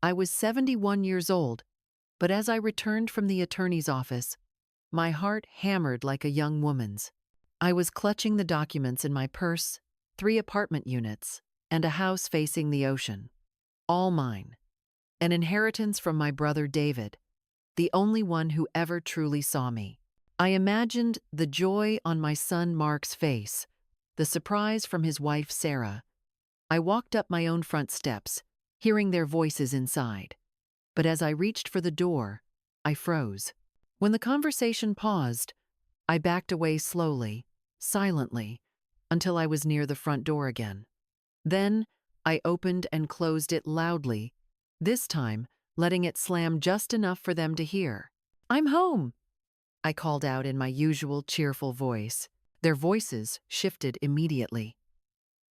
I was 71 years old, but as I returned from the attorney's office, my heart hammered like a young woman's. I was clutching the documents in my purse, 3 apartment units, and a house facing the ocean. All mine. An inheritance from my brother David, the only one who ever truly saw me. I imagined the joy on my son Mark's face, the surprise from his wife Sarah. I walked up my own front steps, hearing their voices inside. But as I reached for the door, I froze. When the conversation paused, I backed away slowly, silently, until I was near the front door again. Then I opened and closed it loudly, this time letting it slam just enough for them to hear. "I'm home," I called out in my usual cheerful voice. Their voices shifted immediately.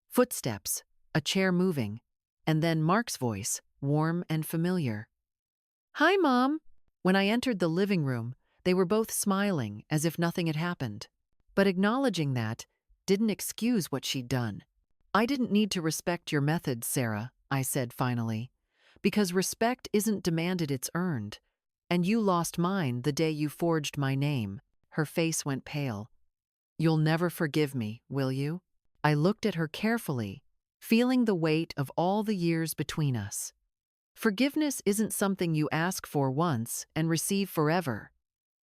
Footsteps, a chair moving, and then Mark's voice, warm and familiar. "Hi, Mom." When I entered the living room, they were both smiling as if nothing had happened. But acknowledging that didn't excuse what she'd done. "I didn't need to respect your methods, Sarah," I said finally, "because respect isn't demanded, it's earned. And you lost mine the day you forged my name." Her face went pale. "You'll never forgive me, will you?" I looked at her carefully, feeling the weight of all the years between us. Forgiveness isn't something you ask for once and receive forever.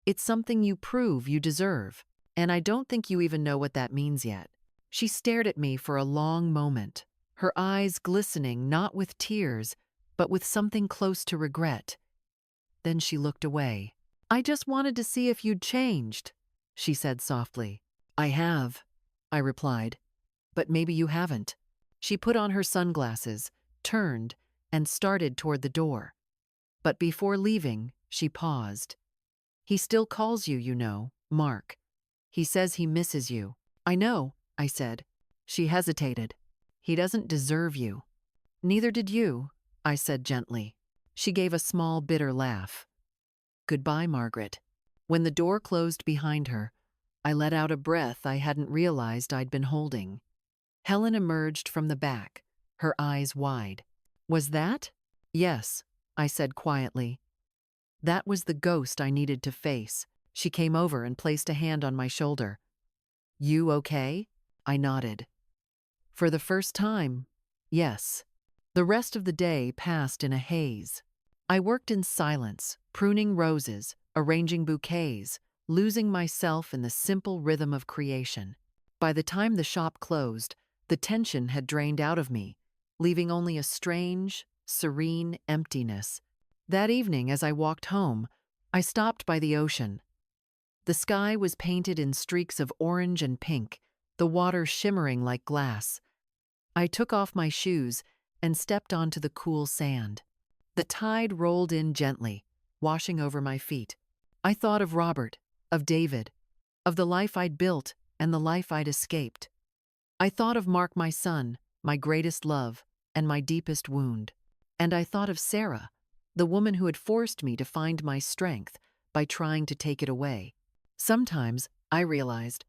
It's something you prove you deserve, and I don't think you even know what that means yet. She stared at me for a long moment, her eyes glistening not with tears, but with something close to regret. Then she looked away. "I just wanted to see if you'd changed," she said softly. "I have," I replied, "but maybe you haven't." She put on her sunglasses, turned, and started toward the door. But before leaving, she paused. "He still calls you, you know, Mark. He says he misses you." "I know," I said. She hesitated. "He doesn't deserve you." "Neither did you," I said gently. She gave a small, bitter laugh. "Goodbye, Margaret." When the door closed behind her, I let out a breath I hadn't realized I'd been holding. Helen emerged from the back, her eyes wide. "Was that?" "Yes," I said quietly. "That was the ghost I needed to face." She came over and placed a hand on my shoulder. "You okay?" I nodded. "For the first time, yes." The rest of the day passed in a haze. I worked in silence, pruning roses, arranging bouquets, losing myself in the simple rhythm of creation. By the time the shop closed, the tension had drained out of me, leaving only a strange, serene emptiness. That evening, as I walked home, I stopped by the ocean. The sky was painted in streaks of orange and pink, the water shimmering like glass. I took off my shoes and stepped onto the cool sand. The tide rolled in gently, washing over my feet. I thought of Robert, of David, of the life I'd built and the life I'd escaped. I thought of Mark, my son, my greatest love, and my deepest wound. And I thought of Sarah, the woman who had forced me to find my strength by trying to take it away. Sometimes, I realized,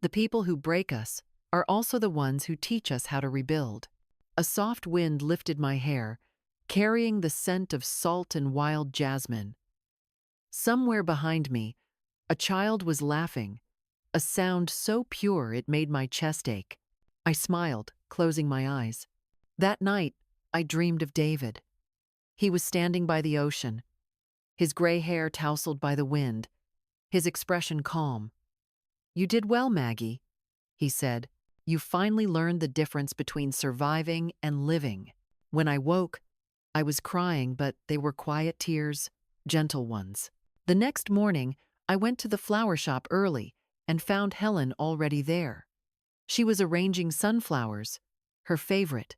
the people who break us are also the ones who teach us how to rebuild. A soft wind lifted my hair, carrying the scent of salt and wild jasmine. Somewhere behind me, a child was laughing, a sound so pure it made my chest ache. I smiled, closing my eyes. That night, I dreamed of David. He was standing by the ocean, his gray hair tousled by the wind, his expression calm. "You did well, Maggie," he said. "You finally learned the difference between surviving and living." When I woke, I was crying, but they were quiet tears, gentle ones. The next morning, I went to the flower shop early and found Helen already there. She was arranging sunflowers, her favorite.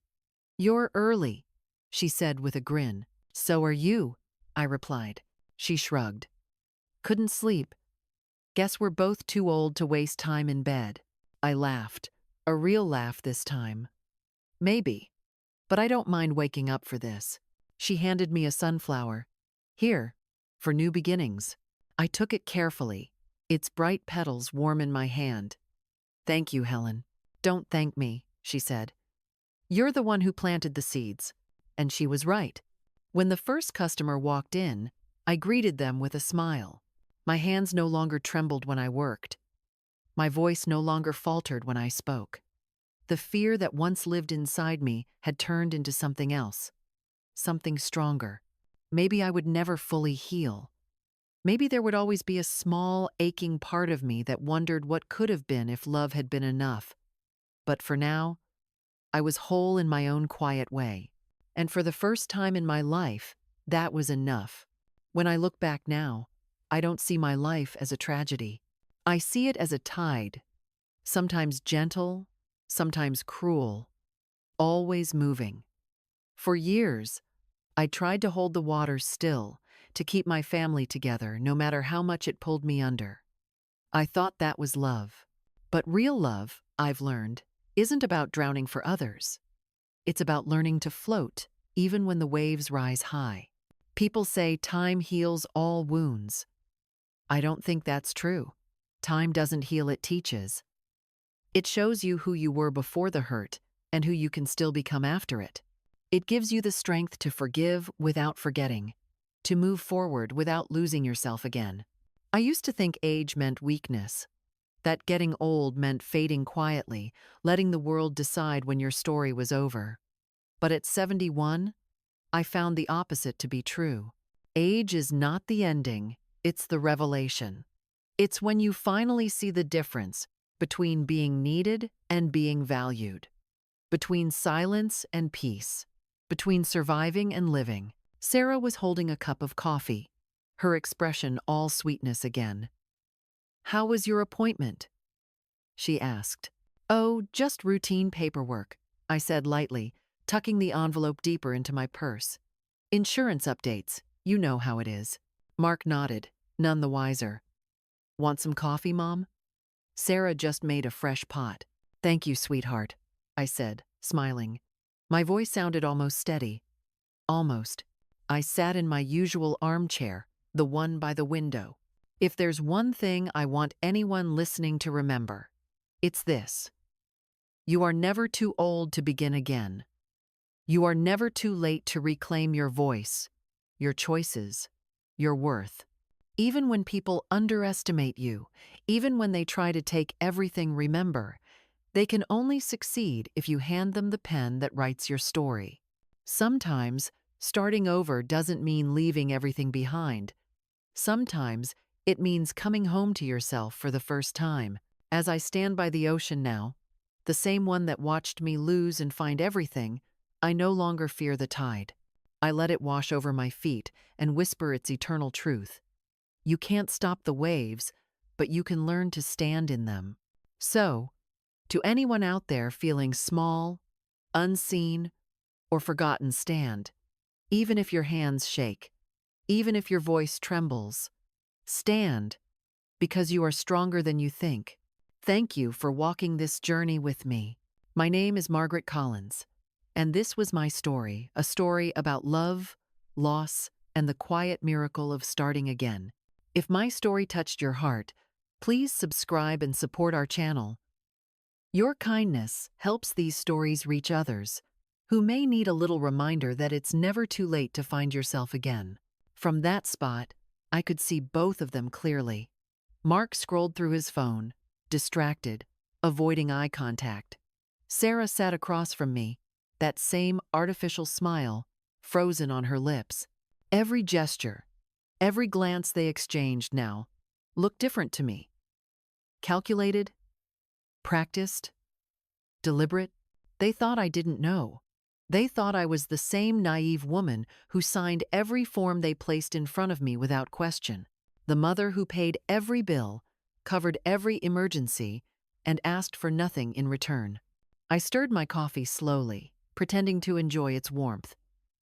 "You're early," she said with a grin. "So are you," I replied. She shrugged. "Couldn't sleep. Guess we're both too old to waste time in bed." I laughed, a real laugh this time. "Maybe, but I don't mind waking up for this." She handed me a sunflower. "Here, for new beginnings." I took it carefully, its bright petals warm in my hand. "Thank you, Helen." "Don't thank me," she said. "You're the one who planted the seeds." And she was right. When the first customer walked in, I greeted them with a smile. My hands no longer trembled when I worked. My voice no longer faltered when I spoke. The fear that once lived inside me had turned into something else, something stronger. Maybe I would never fully heal. Maybe there would always be a small, aching part of me that wondered what could have been if love had been enough. But for now, I was whole in my own quiet way. And for the first time in my life, that was enough. When I look back now, I don't see my life as a tragedy. I see it as a tide, sometimes gentle, sometimes cruel, always moving. For years, I tried to hold the waters still, to keep my family together, no matter how much it pulled me under. I thought that was love. But real love, I've learned, isn't about drowning for others. It's about learning to float, even when the waves rise high. People say time heals all wounds. I don't think that's true. Time doesn't heal, it teaches. It shows you who you were before the hurt and who you can still become after it. It gives you the strength to forgive without forgetting, to move forward without losing yourself again. I used to think age meant weakness, that getting old meant fading quietly, letting the world decide when your story was over. But at 71, I found the opposite to be true. Age is not the ending, it's the revelation. It's when you finally see the difference between being needed and being valued, between silence and peace, between surviving and living. Sarah was holding a cup of coffee, her expression all sweetness again. "How was your appointment?" she asked. "Oh, just routine paperwork," I said lightly, tucking the envelope deeper into my purse. "Insurance updates, you know how it is." Mark nodded, none the wiser. "Want some coffee, Mom?" Sarah just made a fresh pot. "Thank you, sweetheart," I said, smiling. My voice sounded almost steady. Almost. I sat in my usual armchair, the one by the window. If there's one thing I want anyone listening to remember, it's this. You are never too old to begin again. You are never too late to reclaim your voice, your choices, your worth. Even when people underestimate you, even when they try to take everything, remember, they can only succeed if you hand them the pen that writes your story. Sometimes, starting over doesn't mean leaving everything behind. Sometimes, it means coming home to yourself for the first time. As I stand by the ocean now, the same one that watched me lose and find everything, I no longer fear the tide. I let it wash over my feet and whisper its eternal truth. You can't stop the waves, but you can learn to stand in them. So, to anyone out there feeling small, unseen, or forgotten, stand. Even if your hands shake, even if your voice trembles, stand, because you are stronger than you think. Thank you for walking this journey with me. My name is Margaret Collins, and this was my story, a story about love, loss, and the quiet miracle of starting again. If my story touched your heart, please subscribe and support our channel. Your kindness helps these stories reach others who may need a little reminder that it's never too late to find yourself again. From that spot, I could see both of them clearly. Mark scrolled through his phone, distracted, avoiding eye contact. Sarah sat across from me, that same artificial smile frozen on her lips. Every gesture, every glance they exchanged now looked different to me. Calculated, practiced, deliberate. They thought I didn't know. They thought I was the same naive woman who signed every form they placed in front of me without question. The mother who paid every bill, covered every emergency, and asked for nothing in return. I stirred my coffee slowly, pretending to enjoy its warmth.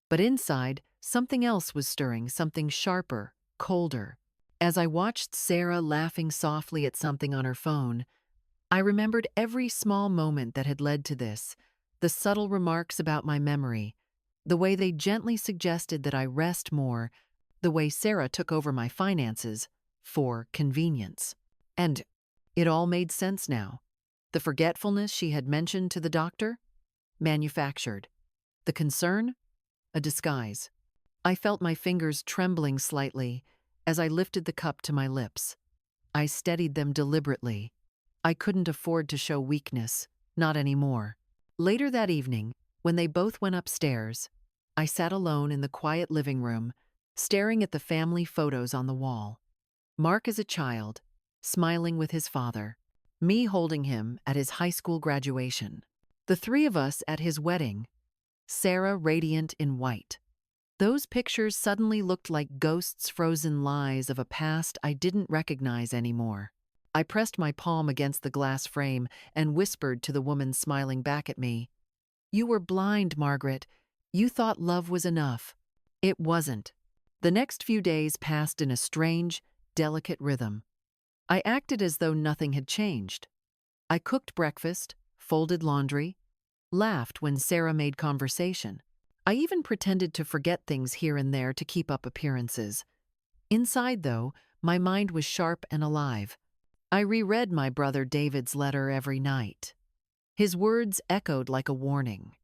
But inside, something else was stirring, something sharper, colder. As I watched Sarah laughing softly at something on her phone, I remembered every small moment that had led to this, the subtle remarks about my memory, the way they gently suggested that I rest more, the way Sarah took over my finances for convenience. And it all made sense now. The forgetfulness she had mentioned to the doctor? Manufactured. The concern? A disguise. I felt my fingers trembling slightly as I lifted the cup to my lips. I steadied them deliberately. I couldn't afford to show weakness, not anymore. Later that evening, when they both went upstairs, I sat alone in the quiet living room, staring at the family photos on the wall. Mark as a child, smiling with his father. Me holding him at his high school graduation. The three of us at his wedding, Sarah radiant in white. Those pictures suddenly looked like ghosts' frozen lies of a past I didn't recognize anymore. I pressed my palm against the glass frame and whispered to the woman smiling back at me, "You were blind, Margaret. You thought love was enough. It wasn't." The next few days passed in a strange, delicate rhythm. I acted as though nothing had changed. I cooked breakfast, folded laundry, laughed when Sarah made conversation. I even pretended to forget things here and there to keep up appearances. Inside, though, my mind was sharp and alive. I reread my brother David's letter every night. His words echoed like a warning.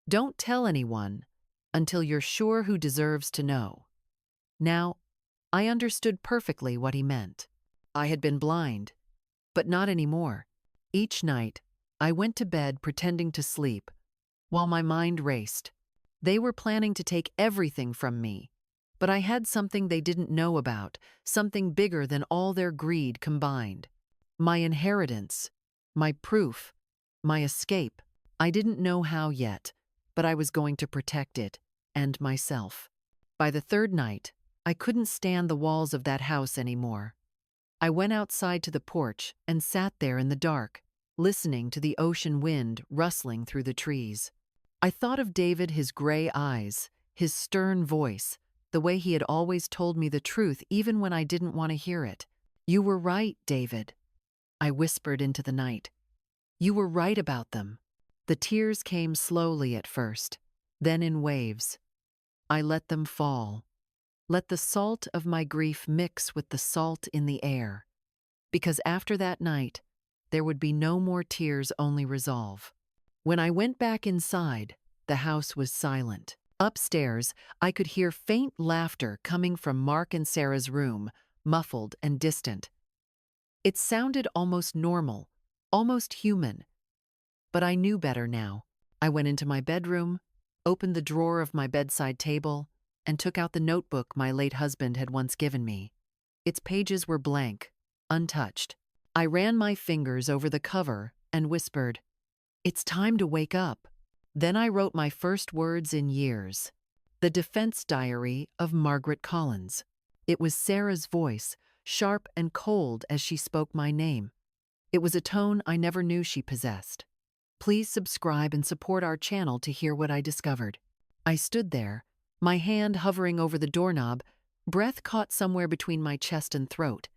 Don't tell anyone until you're sure who deserves to know. Now, I understood perfectly what he meant. I had been blind, but not anymore. Each night, I went to bed pretending to sleep, while my mind raced. They were planning to take everything from me, but I had something they didn't know about, something bigger than all their greed combined. My inheritance, my proof, my escape. I didn't know how yet, but I was going to protect it, and myself. By the third night, I couldn't stand the walls of that house anymore. I went outside to the porch and sat there in the dark, listening to the ocean wind rustling through the trees. I thought of David, his gray eyes, his stern voice, the way he had always told me the truth even when I didn't want to hear it. "You were right, David," I whispered into the night. "You were right about them." The tears came slowly at first, then in waves. I let them fall. Let the salt of my grief mix with the salt in the air. Because after that night, there would be no more tears, only resolve. When I went back inside, the house was silent. Upstairs, I could hear faint laughter coming from Mark and Sarah's room, muffled and distant. It sounded almost normal, almost human. But I knew better now. I went into my bedroom, opened the drawer of my bedside table, and took out the notebook my late husband had once given me. Its pages were blank, untouched. I ran my fingers over the cover and whispered, "It's time to wake up." Then I wrote my first words in years. The defense diary of Margaret Collins. It was Sarah's voice, sharp and cold as she spoke my name. It was a tone I never knew she possessed. Please subscribe and support our channel to hear what I discovered. I stood there, my hand hovering over the doorknob, breath caught somewhere between my chest and throat.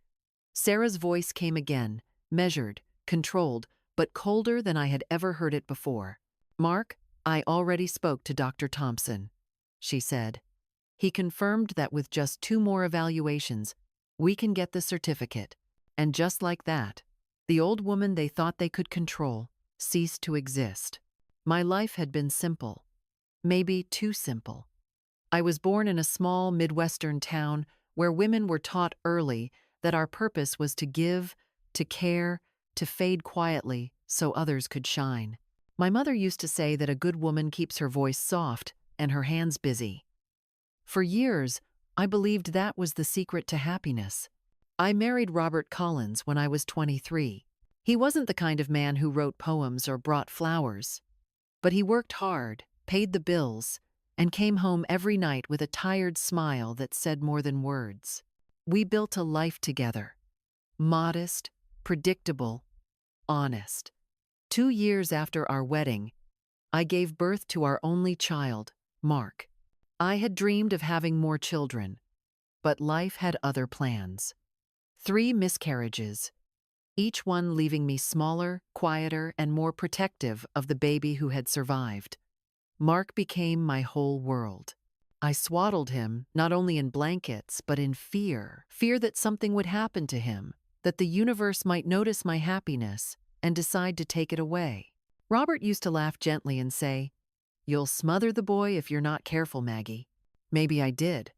Sarah's voice came again, measured, controlled, but colder than I had ever heard it before. "Mark, I already spoke to Dr. Thompson," she said. "He confirmed that with just 2 more evaluations, we can get the certificate." And just like that, the old woman they thought they could control ceased to exist. My life had been simple, maybe too simple. I was born in a small Midwestern town where women were taught early that our purpose was to give, to care, to fade quietly so others could shine. My mother used to say that a good woman keeps her voice soft and her hands busy. For years, I believed that was the secret to happiness. I married Robert Collins when I was 23. He wasn't the kind of man who wrote poems or brought flowers. But he worked hard, paid the bills, and came home every night with a tired smile that said more than words. We built a life together. Modest, predictable, honest. 2 years after our wedding, I gave birth to our only child, Mark. I had dreamed of having more children, but life had other plans. 3 miscarriages, each one leaving me smaller, quieter, and more protective of the baby who had survived. Mark became my whole world. I swaddled him not only in blankets, but in fear. Fear that something would happen to him, that the universe might notice my happiness and decide to take it away. Robert used to laugh gently and say, "You'll smother the boy if you're not careful, Maggie." Maybe I did.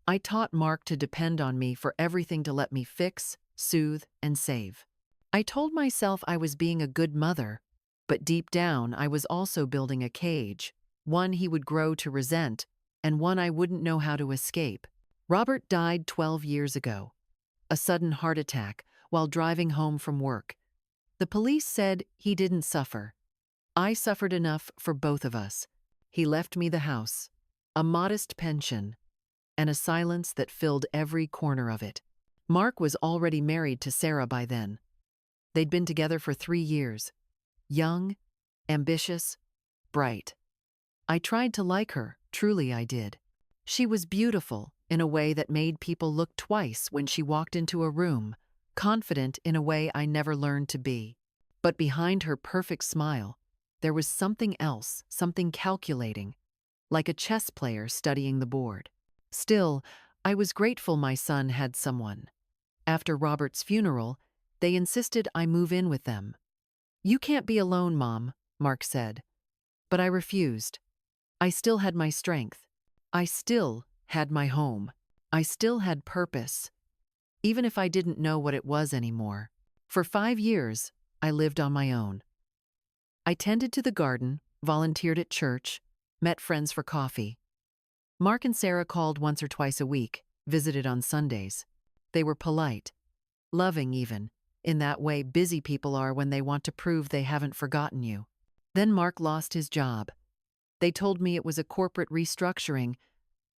I taught Mark to depend on me for everything, to let me fix, soothe, and save. I told myself I was being a good mother, but deep down I was also building a cage, one he would grow to resent, and one I wouldn't know how to escape. Robert died 12 years ago. A sudden heart attack while driving home from work. The police said he didn't suffer. I suffered enough for both of us. He left me the house, a modest pension, and a silence that filled every corner of it. Mark was already married to Sarah by then. They'd been together for 3 years. Young, ambitious, bright. I tried to like her, truly I did. She was beautiful in a way that made people look twice when she walked into a room, confident in a way I never learned to be. But behind her perfect smile, there was something else, something calculating, like a chess player studying the board. Still, I was grateful my son had someone. After Robert's funeral, they insisted I move in with them. "You can't be alone, Mom," Mark said. But I refused. I still had my strength. I still had my home. I still had purpose, even if I didn't know what it was anymore. For 5 years, I lived on my own. I tended to the garden, volunteered at church, met friends for coffee. Mark and Sarah called once or twice a week, visited on Sundays. They were polite, loving even, in that way busy people are when they want to prove they haven't forgotten you. Then Mark lost his job. They told me it was a corporate restructuring,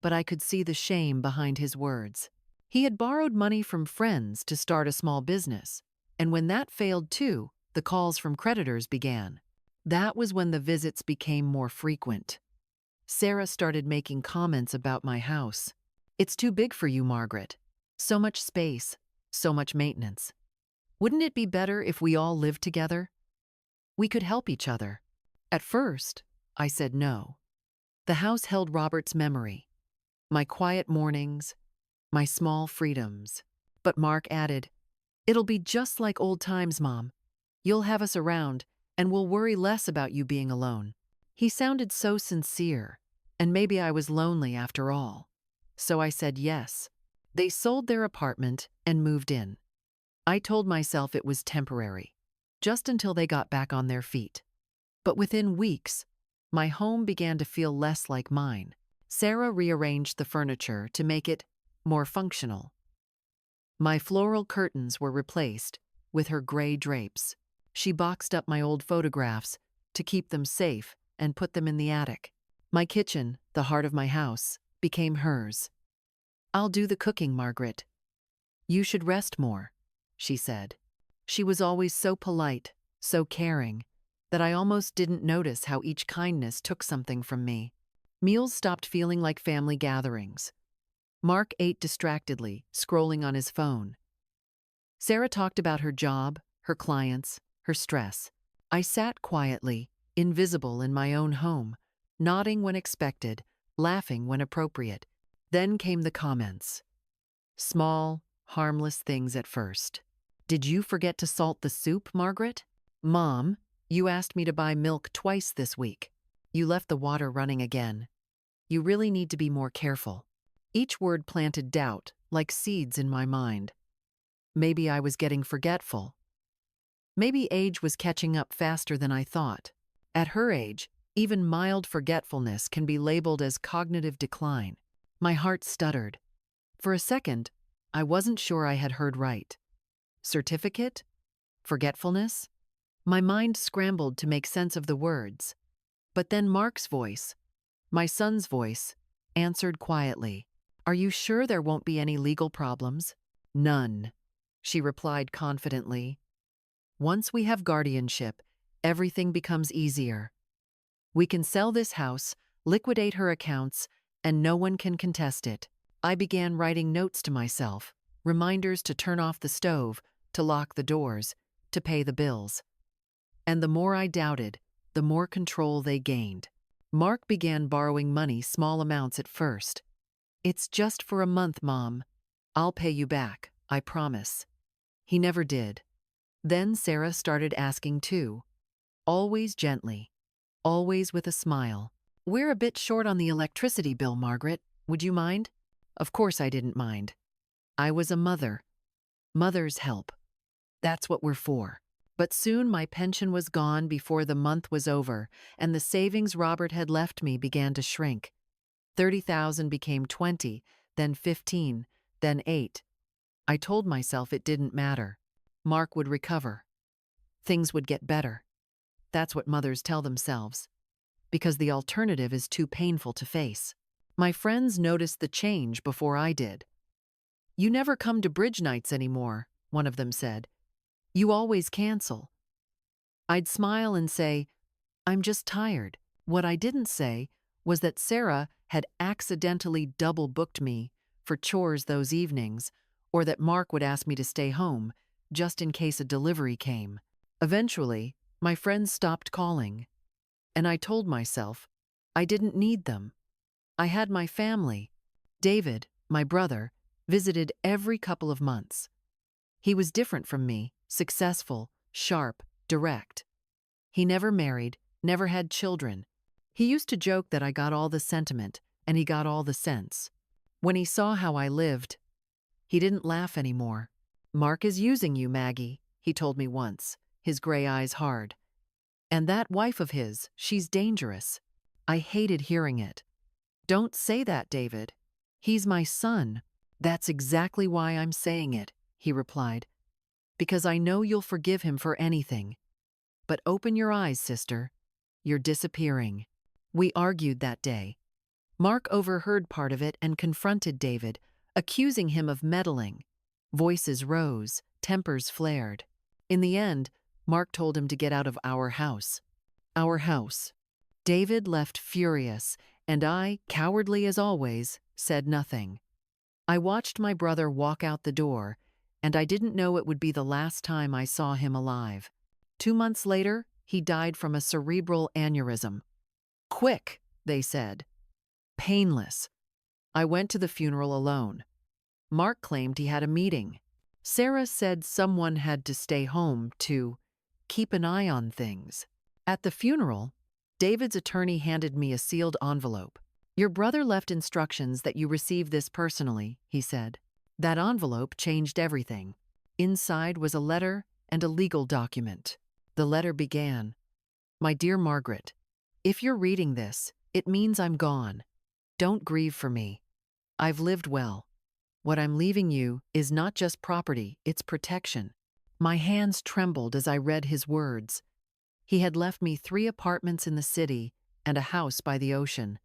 but I could see the shame behind his words. He had borrowed money from friends to start a small business, and when that failed too, the calls from creditors began. That was when the visits became more frequent. Sarah started making comments about my house. "It's too big for you, Margaret. So much space, so much maintenance. Wouldn't it be better if we all lived together? We could help each other." At first, I said no. The house held Robert's memory, my quiet mornings, my small freedoms. But Mark added, "It'll be just like old times, Mom. You'll have us around, and we'll worry less about you being alone." He sounded so sincere, and maybe I was lonely after all. So I said yes. They sold their apartment and moved in. I told myself it was temporary, just until they got back on their feet. But within weeks, my home began to feel less like mine. Sarah rearranged the furniture to make it more functional. My floral curtains were replaced with her gray drapes. She boxed up my old photographs to keep them safe and put them in the attic. My kitchen, the heart of my house, became hers. "I'll do the cooking, Margaret. You should rest more," she said. She was always so polite, so caring, that I almost didn't notice how each kindness took something from me. Meals stopped feeling like family gatherings. Mark ate distractedly, scrolling on his phone. Sarah talked about her job, her clients, her stress. I sat quietly, invisible in my own home, nodding when expected, laughing when appropriate. Then came the comments. Small, harmless things at first. "Did you forget to salt the soup, Margaret? Mom, you asked me to buy milk twice this week. You left the water running again. You really need to be more careful." Each word planted doubt, like seeds in my mind. Maybe I was getting forgetful. Maybe age was catching up faster than I thought. At her age, even mild forgetfulness can be labeled as cognitive decline. My heart stuttered. For a second, I wasn't sure I had heard right. Certificate? Forgetfulness? My mind scrambled to make sense of the words. But then Mark's voice, my son's voice, answered quietly. "Are you sure there won't be any legal problems?" "None," she replied confidently. "Once we have guardianship, everything becomes easier. We can sell this house, liquidate her accounts, and no one can contest it." I began writing notes to myself, reminders to turn off the stove, to lock the doors, to pay the bills. And the more I doubted, the more control they gained. Mark began borrowing money, small amounts at first. "It's just for a month, Mom. I'll pay you back, I promise." He never did. Then Sarah started asking too. Always gently, always with a smile. "We're a bit short on the electricity bill, Margaret. Would you mind? Of course I didn't mind. I was a mother. Mothers help. That's what we're for. But soon my pension was gone before the month was over, and the savings Robert had left me began to shrink. 30,000 became 20, then 15, then 8. I told myself it didn't matter. Mark would recover. Things would get better. That's what mothers tell themselves, because the alternative is too painful to face. My friends noticed the change before I did. "You never come to bridge nights anymore," one of them said. "You always cancel." I'd smile and say, "I'm just tired." What I didn't say was that Sarah had accidentally double booked me for chores those evenings, or that Mark would ask me to stay home just in case a delivery came. Eventually, my friends stopped calling, and I told myself I didn't need them. I had my family. David, my brother, visited every couple of months. He was different from me, successful, sharp, direct. He never married, never had children. He used to joke that I got all the sentiment and he got all the sense. When he saw how I lived, he didn't laugh anymore. "Mark is using you, Maggie," he told me once, his gray eyes hard. "And that wife of his, she's dangerous." I hated hearing it. "Don't say that, David. He's my son." "That's exactly why I'm saying it," he replied. "Because I know you'll forgive him for anything. But open your eyes, sister. You're disappearing." We argued that day. Mark overheard part of it and confronted David, accusing him of meddling. Voices rose, tempers flared. In the end, Mark told him to get out of our house. Our house. David left furious, and I, cowardly as always, said nothing. I watched my brother walk out the door, and I didn't know it would be the last time I saw him alive. 2 months later, he died from a cerebral aneurysm. Quick, they said. Painless. I went to the funeral alone. Mark claimed he had a meeting. Sarah said someone had to stay home to keep an eye on things. At the funeral, David's attorney handed me a sealed envelope. "Your brother left instructions that you receive this personally," he said. That envelope changed everything. Inside was a letter and a legal document. The letter began, "My dear Margaret, if you're reading this, it means I'm gone. Don't grieve for me. I've lived well. What I'm leaving you is not just property, it's protection." My hands trembled as I read his words. He had left me 3 apartments in the city and a house by the ocean.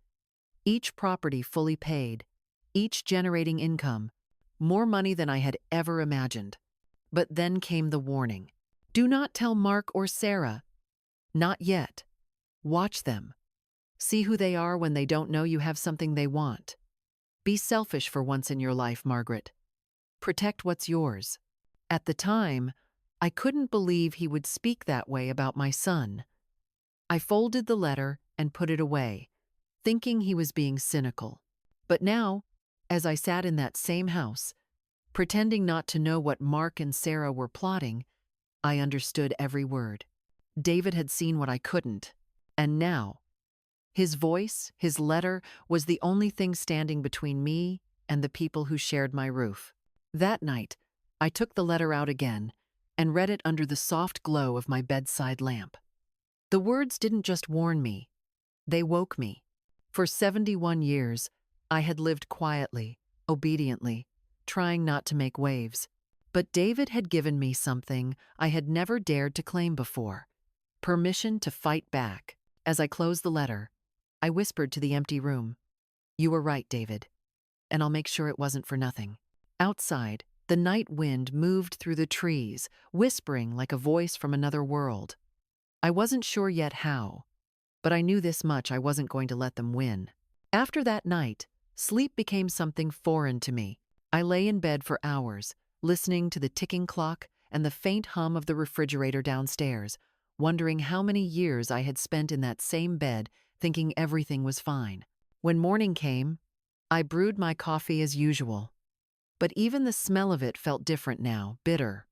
Each property fully paid, each generating income, more money than I had ever imagined. But then came the warning. "Do not tell Mark or Sarah. Not yet. Watch them. See who they are when they don't know you have something they want. Be selfish for once in your life, Margaret. Protect what's yours." At the time, I couldn't believe he would speak that way about my son. I folded the letter and put it away, thinking he was being cynical. But now, as I sat in that same house, pretending not to know what Mark and Sarah were plotting, I understood every word. David had seen what I couldn't, and now, his voice, his letter, was the only thing standing between me and the people who shared my roof. That night, I took the letter out again and read it under the soft glow of my bedside lamp. The words didn't just warn me, they woke me. For 71 years, I had lived quietly, obediently, trying not to make waves. But David had given me something I had never dared to claim before: permission to fight back. As I closed the letter, I whispered to the empty room, "You were right, David, and I'll make sure it wasn't for nothing." Outside, the night wind moved through the trees, whispering like a voice from another world. I wasn't sure yet how, but I knew this much: I wasn't going to let them win. After that night, sleep became something foreign to me. I lay in bed for hours, listening to the ticking clock and the faint hum of the refrigerator downstairs, wondering how many years I had spent in that same bed, thinking everything was fine. When morning came, I brewed my coffee as usual. But even the smell of it felt different now, bitter,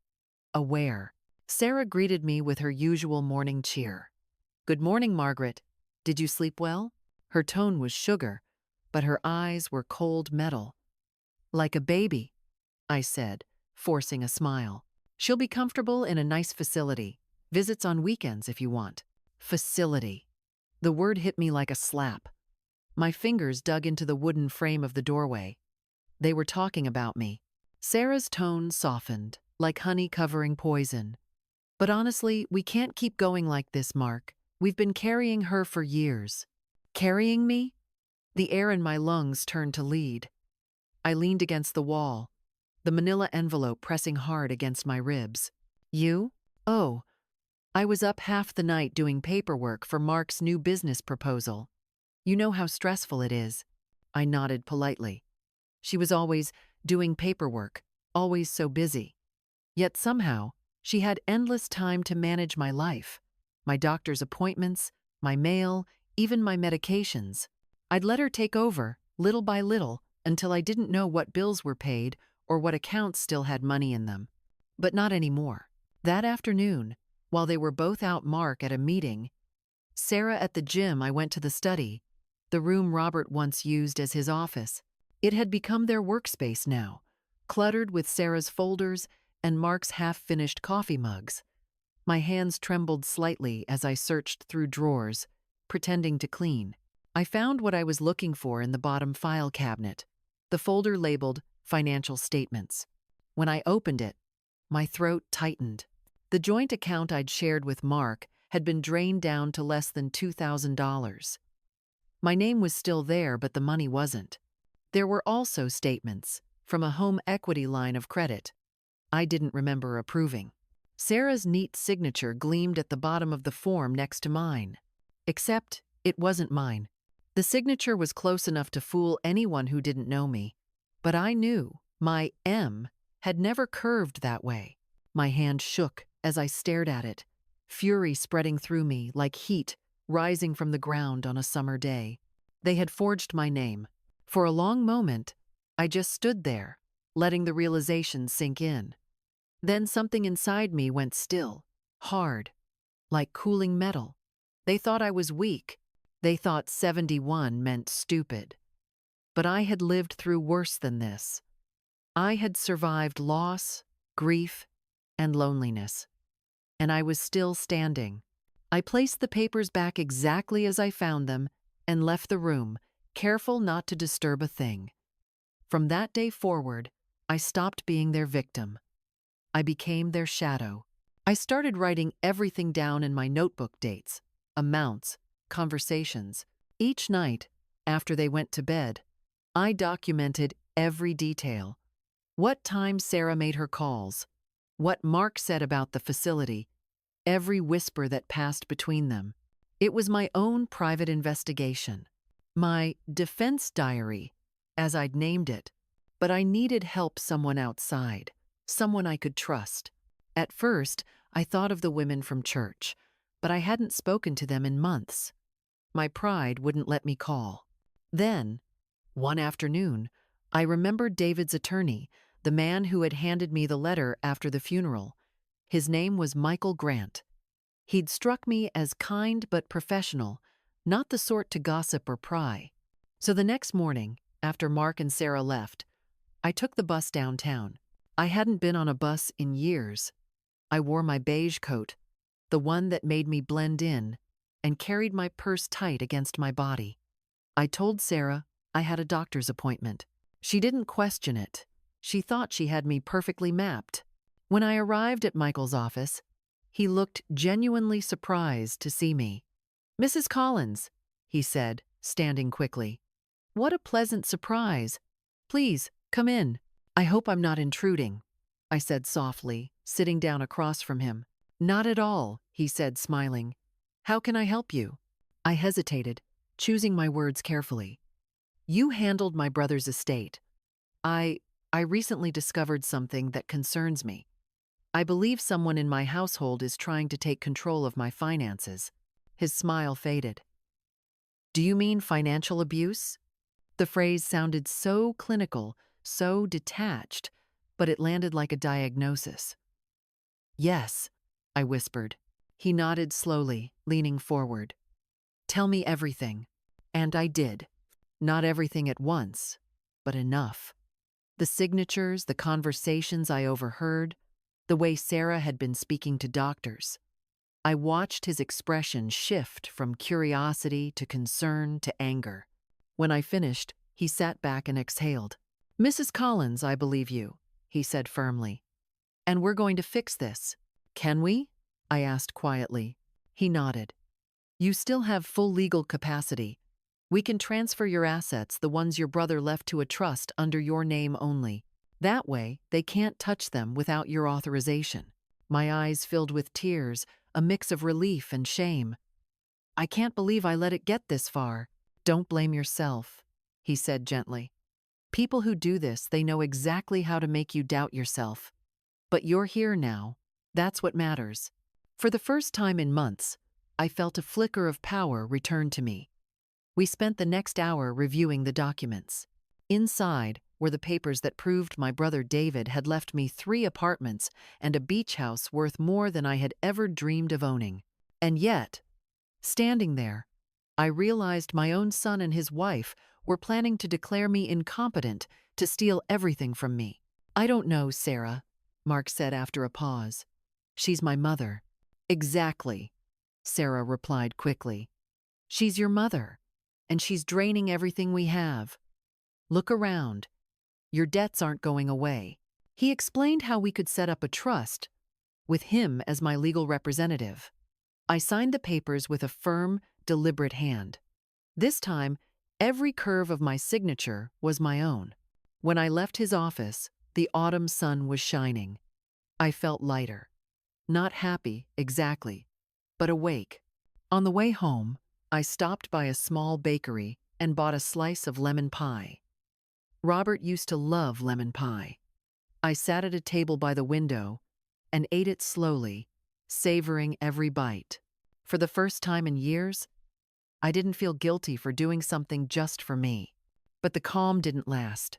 aware. Sarah greeted me with her usual morning cheer. "Good morning, Margaret. Did you sleep well?" Her tone was sugar, but her eyes were cold metal. Like a baby, I said, forcing a smile. She'll be comfortable in a nice facility. Visits on weekends if you want. Facility. The word hit me like a slap. My fingers dug into the wooden frame of the doorway. They were talking about me. Sarah's tone softened, like honey covering poison. But honestly, we can't keep going like this, Mark. We've been carrying her for years. Carrying me? The air in my lungs turned to lead. I leaned against the wall, the manila envelope pressing hard against my ribs. You? Oh, I was up half the night doing paperwork for Mark's new business proposal. You know how stressful it is. I nodded politely. She was always doing paperwork, always so busy. Yet somehow, she had endless time to manage my life, my doctor's appointments, my mail, even my medications. I'd let her take over, little by little, until I didn't know what bills were paid or what accounts still had money in them. But not anymore. That afternoon, while they were both out Mark at a meeting, Sarah at the gym, I went to the study, the room Robert once used as his office. It had become their workspace now, cluttered with Sarah's folders and Mark's half-finished coffee mugs. My hands trembled slightly as I searched through drawers, pretending to clean. I found what I was looking for in the bottom file cabinet, the folder labeled Financial Statements. When I opened it, my throat tightened. The joint account I'd shared with Mark had been drained down to less than $2,000. My name was still there, but the money wasn't. There were also statements from a home equity line of credit I didn't remember approving. Sarah's neat signature gleamed at the bottom of the form next to mine. Except it wasn't mine. The signature was close enough to fool anyone who didn't know me, but I knew my M had never curved that way. My hand shook as I stared at it, fury spreading through me like heat rising from the ground on a summer day. They had forged my name. For a long moment, I just stood there, letting the realization sink in. Then something inside me went still, hard, like cooling metal. They thought I was weak. They thought 71 meant stupid. But I had lived through worse than this. I had survived loss, grief, and loneliness. And I was still standing. I placed the papers back exactly as I found them and left the room, careful not to disturb a thing. From that day forward, I stopped being their victim. I became their shadow. I started writing everything down in my notebook: dates, amounts, conversations. Each night, after they went to bed, I documented every detail. What time Sarah made her calls, what Mark said about the facility, every whisper that passed between them. It was my own private investigation, my defense diary, as I'd named it. But I needed help, someone outside, someone I could trust. At first, I thought of the women from church, but I hadn't spoken to them in months. My pride wouldn't let me call. Then, one afternoon, I remembered David's attorney, the man who had handed me the letter after the funeral. His name was Michael Grant. He'd struck me as kind but professional, not the sort to gossip or pry. So the next morning, after Mark and Sarah left, I took the bus downtown. I hadn't been on a bus in years. I wore my beige coat, the one that made me blend in, and carried my purse tight against my body. I told Sarah I had a doctor's appointment. She didn't question it. She thought she had me perfectly mapped. When I arrived at Michael's office, he looked genuinely surprised to see me. "Mrs. Collins," he said, standing quickly. "What a pleasant surprise. Please, come in." "I hope I'm not intruding," I said softly, sitting down across from him. "Not at all," he said, smiling. "How can I help you?" I hesitated, choosing my words carefully. "You handled my brother's estate. I recently discovered something that concerns me. I believe someone in my household is trying to take control of my finances." His smile faded. "Do you mean financial abuse?" The phrase sounded so clinical, so detached, but it landed like a diagnosis. "Yes," I whispered. He nodded slowly, leaning forward. "Tell me everything." And I did. Not everything at once, but enough. The signatures, the conversations I overheard, the way Sarah had been speaking to doctors. I watched his expression shift from curiosity to concern to anger. When I finished, he sat back and exhaled. "Mrs. Collins, I believe you," he said firmly. "And we're going to fix this." "Can we?" I asked quietly. He nodded. "You still have full legal capacity. We can transfer your assets, the ones your brother left to a trust, under your name only. That way, they can't touch them without your authorization." My eyes filled with tears, a mix of relief and shame. "I can't believe I let it get this far." "Don't blame yourself," he said gently. "People who do this, they know exactly how to make you doubt yourself. But you're here now. That's what matters." For the first time in months, I felt a flicker of power return to me. We spent the next hour reviewing the documents. Inside were the papers that proved my brother David had left me 3 apartments and a beach house worth more than I had ever dreamed of owning. And yet, standing there, I realized my own son and his wife were planning to declare me incompetent, to steal everything from me. "I don't know, Sarah," Mark said after a pause. "She's my mother." "Exactly," Sarah replied quickly. "She's your mother, and she's draining everything we have. Look around. Your debts aren't going away." He explained how we could set up a trust, with him as my legal representative. I signed the papers with a firm, deliberate hand. This time, every curve of my signature was my own. When I left his office, the autumn sun was shining. I felt lighter. Not happy, exactly, but awake. On the way home, I stopped by a small bakery and bought a slice of lemon pie. Robert used to love lemon pie. I sat at a table by the window and ate it slowly, savoring every bite. For the first time in years, I didn't feel guilty for doing something just for me. But the calm didn't last.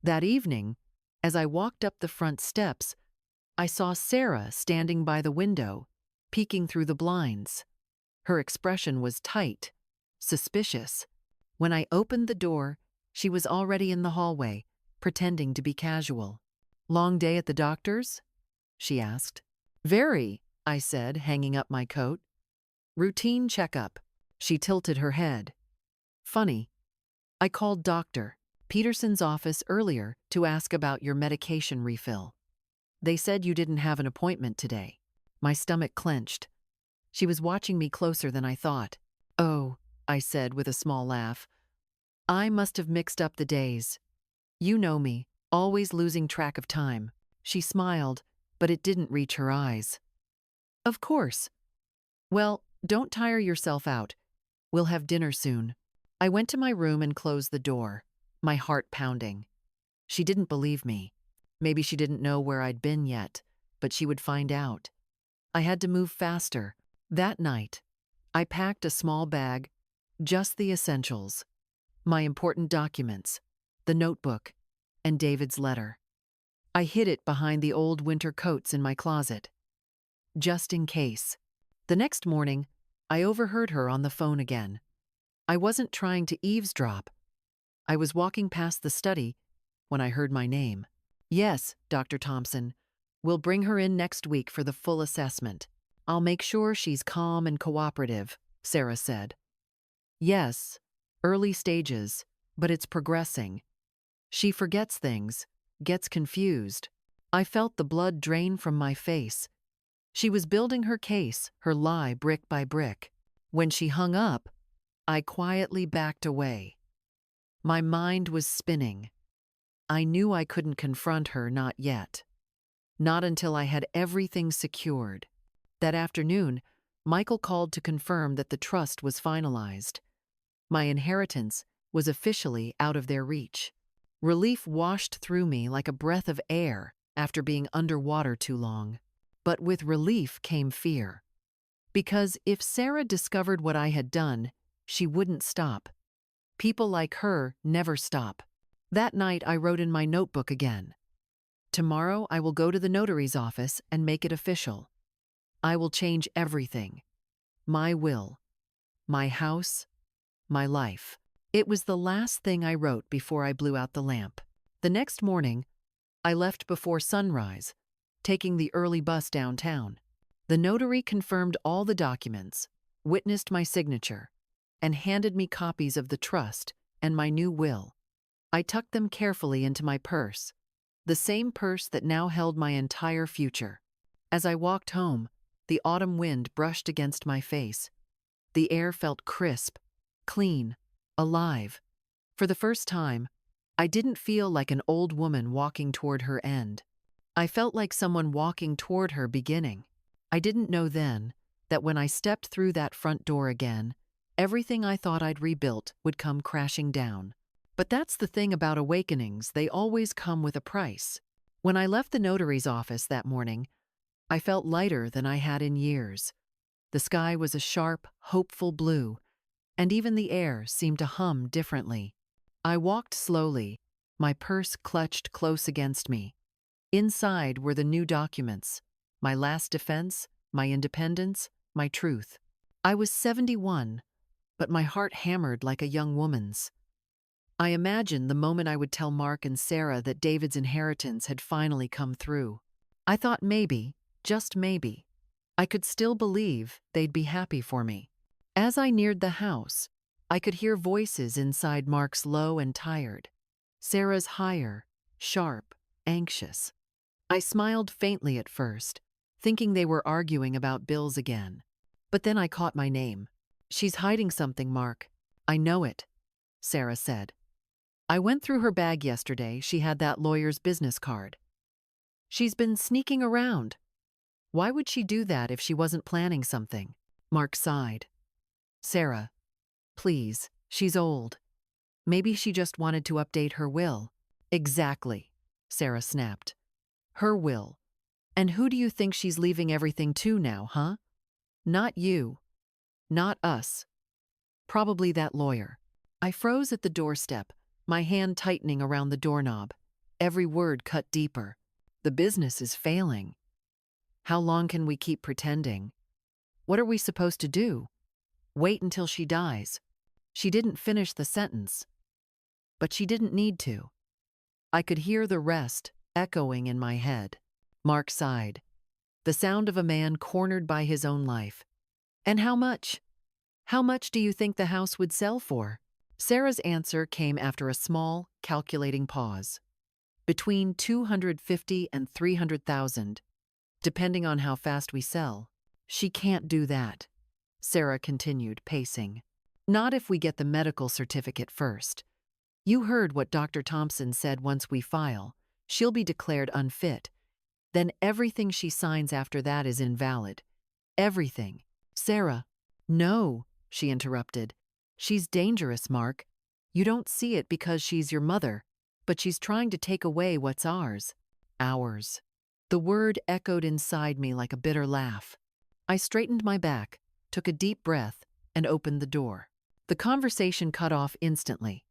That evening, as I walked up the front steps, I saw Sarah standing by the window, peeking through the blinds. Her expression was tight, suspicious. When I opened the door, she was already in the hallway, pretending to be casual. "Long day at the doctor's?" she asked. "Very," I said, hanging up my coat. "Routine checkup." She tilted her head. "Funny. I called Dr. Peterson's office earlier to ask about your medication refill. They said you didn't have an appointment today." My stomach clenched. She was watching me closer than I thought. "Oh," I said with a small laugh. "I must have mixed up the days. You know me, always losing track of time." She smiled, but it didn't reach her eyes. "Of course. Well, don't tire yourself out. We'll have dinner soon." I went to my room and closed the door, my heart pounding. She didn't believe me. Maybe she didn't know where I'd been yet, but she would find out. I had to move faster. That night, I packed a small bag, just the essentials: my important documents, the notebook, and David's letter. I hid it behind the old winter coats in my closet, just in case. The next morning, I overheard her on the phone again. I wasn't trying to eavesdrop. I was walking past the study when I heard my name. "Yes, Dr. Thompson. We'll bring her in next week for the full assessment. I'll make sure she's calm and cooperative," Sarah said. "Yes, early stages, but it's progressing. She forgets things, gets confused." I felt the blood drain from my face. She was building her case, her lie brick by brick. When she hung up, I quietly backed away. My mind was spinning. I knew I couldn't confront her, not yet. Not until I had everything secured. That afternoon, Michael called to confirm that the trust was finalized. My inheritance was officially out of their reach. Relief washed through me like a breath of air after being underwater too long. But with relief came fear. Because if Sarah discovered what I had done, she wouldn't stop. People like her never stop. That night I wrote in my notebook again. "Tomorrow I will go to the notary's office and make it official. I will change everything. My will, my house, my life." It was the last thing I wrote before I blew out the lamp. The next morning, I left before sunrise, taking the early bus downtown. The notary confirmed all the documents, witnessed my signature, and handed me copies of the trust and my new will. I tucked them carefully into my purse, the same purse that now held my entire future. As I walked home, the autumn wind brushed against my face. The air felt crisp, clean, alive. For the first time, I didn't feel like an old woman walking toward her end. I felt like someone walking toward her beginning. I didn't know then that when I stepped through that front door again, everything I thought I'd rebuilt would come crashing down. But that's the thing about awakenings, they always come with a price. When I left the notary's office that morning, I felt lighter than I had in years. The sky was a sharp, hopeful blue, and even the air seemed to hum differently. I walked slowly, my purse clutched close against me. Inside were the new documents, my last defense, my independence, my truth. I was 71, but my heart hammered like a young woman's. I imagined the moment I would tell Mark and Sarah that David's inheritance had finally come through. I thought maybe, just maybe, I could still believe they'd be happy for me. As I neared the house, I could hear voices inside Mark's low and tired, Sarah's higher, sharp, anxious. I smiled faintly at first, thinking they were arguing about bills again. But then I caught my name. "She's hiding something, Mark. I know it," Sarah said. "I went through her bag yesterday. She had that lawyer's business card. She's been sneaking around. Why would she do that if she wasn't planning something?" Mark sighed. "Sarah, please, she's old. Maybe she just wanted to update her will." "Exactly," Sarah snapped. "Her will. And who do you think she's leaving everything to now, huh? Not you. Not us. Probably that lawyer." I froze at the doorstep, my hand tightening around the doorknob. Every word cut deeper. The business is failing. How long can we keep pretending? What are we supposed to do? Wait until she dies? She didn't finish the sentence. But she didn't need to. I could hear the rest echoing in my head. Mark sighed. The sound of a man cornered by his own life. "And how much? How much do you think the house would sell for?" Sarah's answer came after a small, calculating pause. "Between 250 and 300,000, depending on how fast we sell." "She can't do that," Sarah continued, pacing. "Not if we get the medical certificate first. You heard what Dr. Thompson said. Once we file, she'll be declared unfit. Then everything she signs after that is invalid. Everything." "Sarah." "No," she interrupted. "She's dangerous, Mark. You don't see it because she's your mother, but she's trying to take away what's ours." "Ours." The word echoed inside me like a bitter laugh. I straightened my back, took a deep breath, and opened the door. The conversation cut off instantly.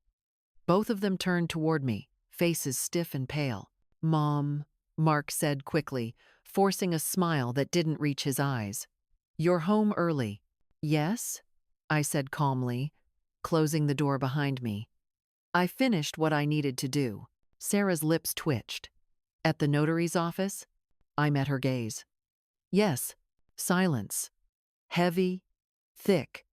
Both of them turned toward me, faces stiff and pale. "Mom," Mark said quickly, forcing a smile that didn't reach his eyes. "You're home early." "Yes," I said calmly, closing the door behind me. I finished what I needed to do. Sarah's lips twitched. "At the notary's office?" I met her gaze. "Yes." Silence. Heavy, thick,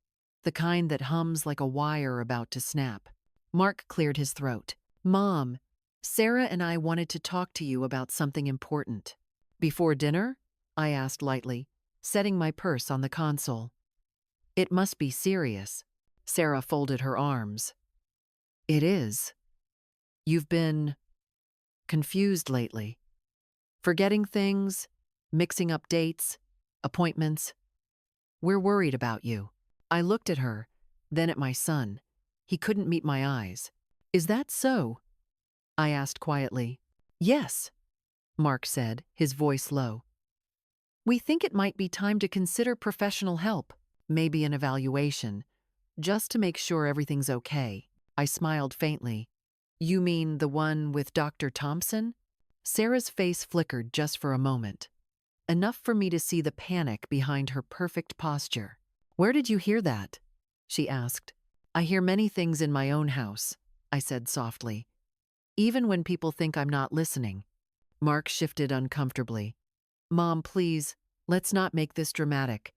the kind that hums like a wire about to snap. Mark cleared his throat. "Mom, Sarah and I wanted to talk to you about something important." "Before dinner?" I asked lightly, setting my purse on the console. "It must be serious." Sarah folded her arms. "It is. You've been confused lately. Forgetting things, mixing up dates, appointments. We're worried about you." I looked at her, then at my son. He couldn't meet my eyes. "Is that so?" I asked quietly. "Yes," Mark said, his voice low. "We think it might be time to consider professional help, maybe an evaluation, just to make sure everything's okay." I smiled faintly. "You mean the one with Dr. Thompson?" Sarah's face flickered just for a moment, enough for me to see the panic behind her perfect posture. "Where did you hear that?" she asked. I hear many things in my own house, I said softly. Even when people think I'm not listening. Mark shifted uncomfortably. Mom, please, let's not make this dramatic.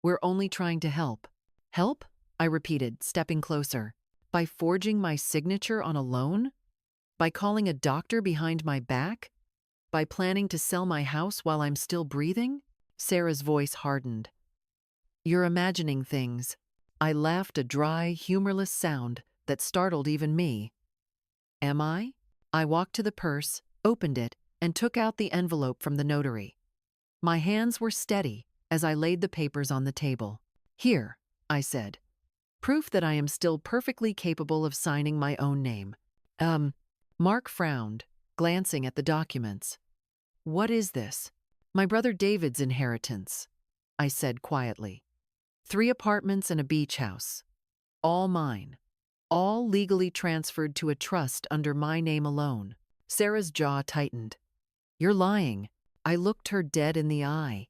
We're only trying to help. Help? I repeated, stepping closer. By forging my signature on a loan? By calling a doctor behind my back? By planning to sell my house while I'm still breathing? Sarah's voice hardened. You're imagining things. I laughed, a dry, humorless sound that startled even me. Am I? I walked to the purse, opened it, and took out the envelope from the notary. My hands were steady as I laid the papers on the table. Here, I said. Proof that I am still perfectly capable of signing my own name. Mark frowned, glancing at the documents. What is this? My brother David's inheritance, I said quietly. 3 apartments and a beach house. All mine. All legally transferred to a trust under my name alone. Sarah's jaw tightened. You're lying. I looked her dead in the eye.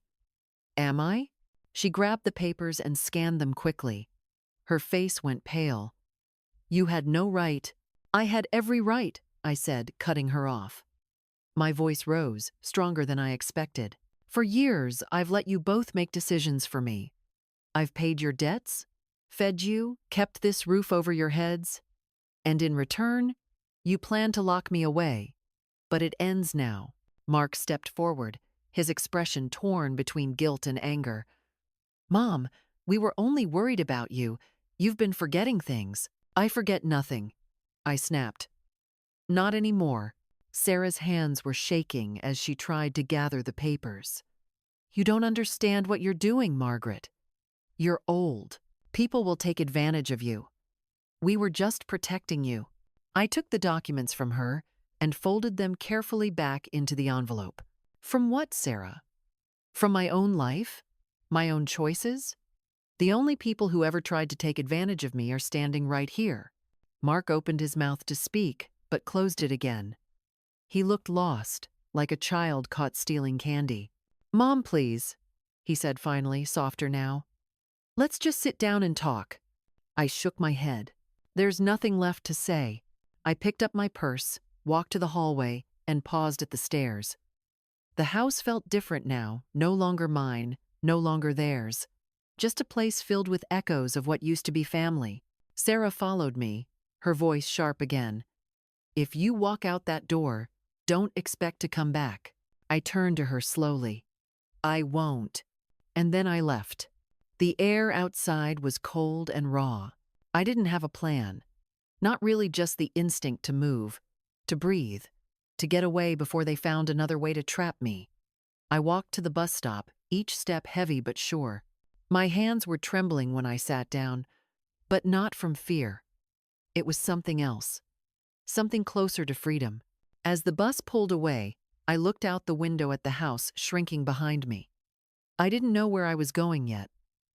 Am I? She grabbed the papers and scanned them quickly. Her face went pale. You had no right. I had every right, I said, cutting her off. My voice rose, stronger than I expected. For years, I've let you both make decisions for me. I've paid your debts, fed you, kept this roof over your heads, and in return, you plan to lock me away. But it ends now. Mark stepped forward, his expression torn between guilt and anger. Mom, we were only worried about you. You've been forgetting things. I forget nothing, I snapped. Not anymore. Sarah's hands were shaking as she tried to gather the papers. You don't understand what you're doing, Margaret. You're old. People will take advantage of you. We were just protecting you. I took the documents from her and folded them carefully back into the envelope. From what, Sarah? From my own life? My own choices? The only people who ever tried to take advantage of me are standing right here. Mark opened his mouth to speak, but closed it again. He looked lost, like a child caught stealing candy. Mom, please, he said finally, softer now. Let's just sit down and talk. I shook my head. There's nothing left to say. I picked up my purse, walked to the hallway, and paused at the stairs. The house felt different now, no longer mine, no longer theirs. Just a place filled with echoes of what used to be family. Sarah followed me, her voice sharp again. If you walk out that door, don't expect to come back. I turned to her slowly. I won't. And then I left. The air outside was cold and raw. I didn't have a plan. Not really, just the instinct to move, to breathe, to get away before they found another way to trap me. I walked to the bus stop, each step heavy but sure. My hands were trembling when I sat down, but not from fear. It was something else. Something closer to freedom. As the bus pulled away, I looked out the window at the house shrinking behind me. I didn't know where I was going yet,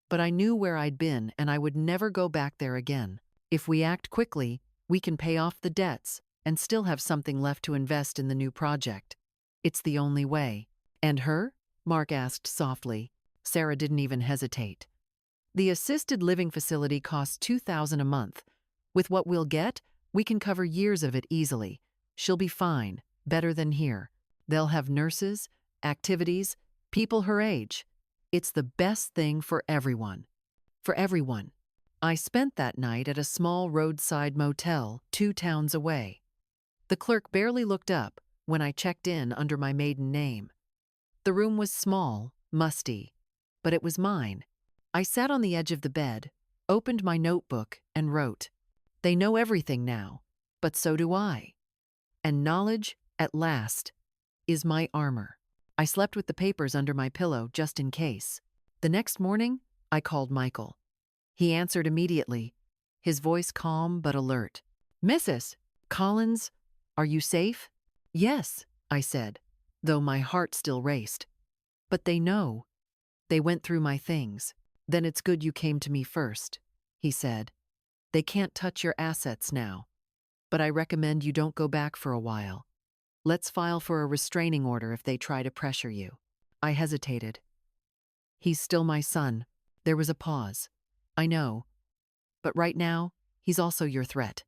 but I knew where I'd been and I would never go back there again. If we act quickly, we can pay off the debts and still have something left to invest in the new project. It's the only way. And her? Mark asked softly. Sarah didn't even hesitate. The assisted living facility costs $2,000 a month. With what we'll get, we can cover years of it easily. She'll be fine, better than here. They'll have nurses, activities, people her age. It's the best thing for everyone. For everyone. I spent that night at a small roadside motel 2 towns away. The clerk barely looked up when I checked in under my maiden name. The room was small, musty, but it was mine. I sat on the edge of the bed, opened my notebook, and wrote. They know everything now, but so do I. And knowledge, at last, is my armor. I slept with the papers under my pillow just in case. The next morning, I called Michael. He answered immediately, his voice calm but alert. Mrs. Collins, are you safe? Yes, I said, though my heart still raced. But they know. They went through my things. Then it's good you came to me first, he said. They can't touch your assets now, but I recommend you don't go back for a while. Let's file for a restraining order if they try to pressure you. I hesitated. He's still my son. There was a pause. I know. But right now, he's also your threat.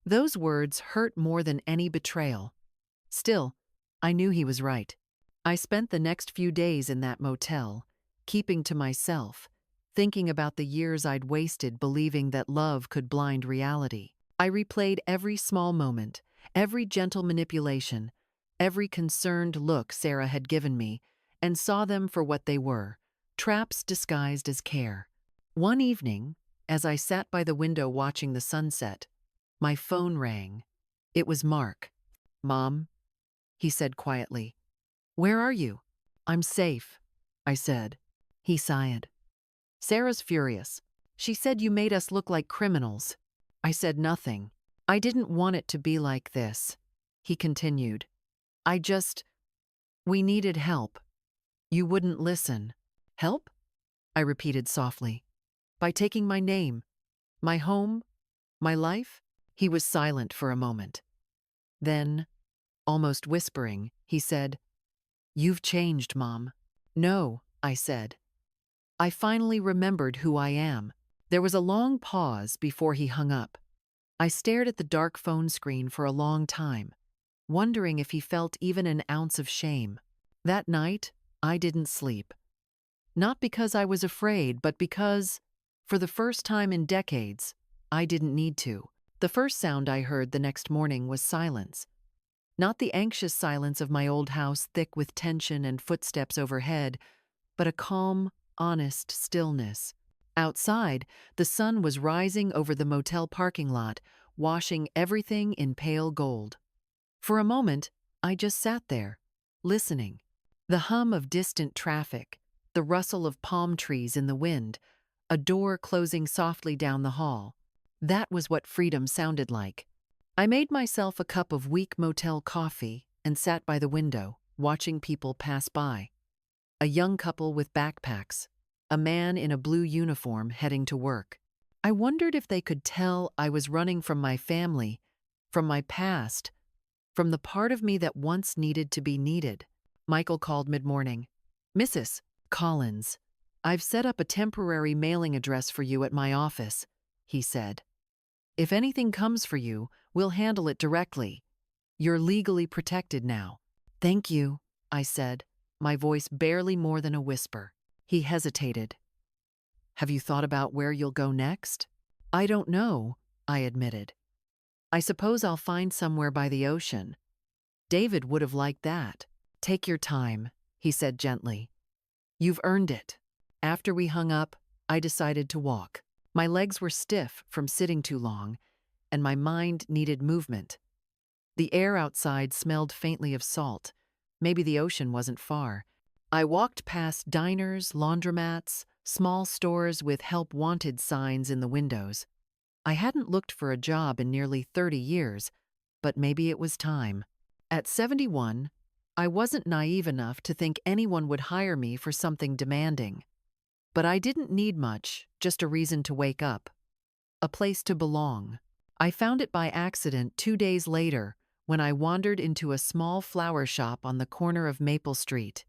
Those words hurt more than any betrayal. Still, I knew he was right. I spent the next few days in that motel, keeping to myself, thinking about the years I'd wasted believing that love could blind reality. I replayed every small moment, every gentle manipulation, every concerned look Sarah had given me, and saw them for what they were, traps disguised as care. One evening, as I sat by the window watching the sunset, my phone rang. It was Mark. "Mom," he said quietly. "Where are you?" "I'm safe," I said. He sighed. "Sarah's furious. She said you made us look like criminals." I said nothing. "I didn't want it to be like this," he continued. We needed help. You wouldn't listen." "Help?" I repeated softly. "By taking my name, my home, my life?" He was silent for a moment. Then, almost whispering, he said, "You've changed, Mom." "No," I said. "I finally remembered who I am." There was a long pause before he hung up. I stared at the dark phone screen for a long time, wondering if he felt even an ounce of shame. That night, I didn't sleep. Not because I was afraid, but because, for the first time in decades, I didn't need to. The first sound I heard the next morning was silence. Not the anxious silence of my old house thick with tension and footsteps overhead, but a calm, honest stillness. Outside, the sun was rising over the motel parking lot, washing everything in pale gold. For a moment, I just sat there, listening. The hum of distant traffic, the rustle of palm trees in the wind, a door closing softly down the hall. That was what freedom sounded like. I made myself a cup of weak motel coffee and sat by the window, watching people pass by. A young couple with backpacks, a man in a blue uniform heading to work. I wondered if they could tell I was running from my family, from my past, from the part of me that once needed to be needed. Michael called mid-morning. "Mrs. Collins, I've set up a temporary mailing address for you at my office," he said. "If anything comes for you, we'll handle it directly. You're legally protected now." "Thank you," I said, my voice barely more than a whisper. He hesitated. "Have you thought about where you'll go next?" "I don't know," I admitted. "I suppose I'll find somewhere by the ocean." David would have liked that. "Take your time," he said gently. "You've earned it." After we hung up, I decided to walk. My legs were stiff from sitting too long, and my mind needed movement. The air outside smelled faintly of salt. Maybe the ocean wasn't far. I walked past diners, laundromats, small stores with help wanted signs in the windows. I hadn't looked for a job in nearly 30 years, but maybe it was time. At 71, I wasn't naive enough to think anyone would hire me for something demanding. But I didn't need much, just a reason to wake up. A place to belong. I found it by accident 2 days later when I wandered into a small flower shop on the corner of Maple Street.